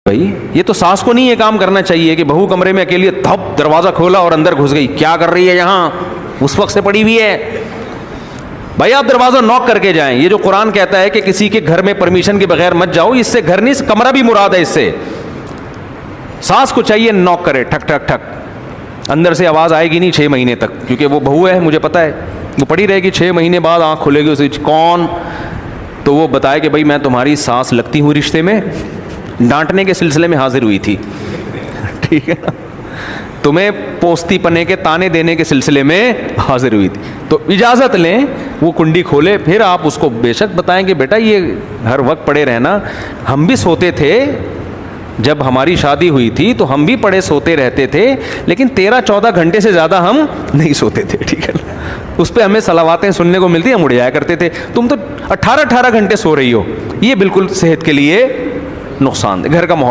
بھائی یہ تو ساس کو نہیں یہ کام کرنا چاہیے کہ بہو کمرے میں اکیلی دھپ دروازہ کھولا اور اندر گھس گئی, کیا کر رہی ہے یہاں, اس وقت سے پڑی ہوئی ہے. بھائی آپ دروازہ نوک کر کے جائیں. یہ جو قرآن کہتا ہے کہ کسی کے گھر میں پرمیشن کے بغیر مت جاؤ, اس سے گھر نہیں, کمرہ بھی مراد ہے اس سے. ساس کو چاہیے نوک کرے, ٹھک ٹھک ٹھک. اندر سے آواز آئے گی نہیں 6 مہینے تک, کیونکہ وہ بہو ہے, مجھے پتا ہے, وہ پڑی رہے گی. 6 مہینے بعد آنکھ کھلے گی, اسے کون, تو وہ بتائے کہ بھائی میں تمہاری ساس لگتی ہوں رشتے میں, ڈانٹنے کے سلسلے میں حاضر ہوئی تھی, ٹھیک ہے, تمہیں پوستی پنے کے تانے دینے کے سلسلے میں حاضر ہوئی تھی. تو اجازت لیں, وہ کنڈی کھولے, پھر آپ اس کو بے شک بتائیں کہ بیٹا یہ ہر وقت پڑے رہنا, ہم بھی سوتے تھے جب ہماری شادی ہوئی تھی, تو ہم بھی پڑے سوتے رہتے تھے, لیکن 13-14 گھنٹے سے زیادہ ہم نہیں سوتے تھے, ٹھیک ہے. اس پہ ہمیں صلواتیں سننے کو ملتی, ہم اڑ جایا کرتے تھے. تم تو 18-18 گھنٹے سو رہی ہو, یہ بالکل صحت کے لیے نقصان دہ. گھر کا ماحول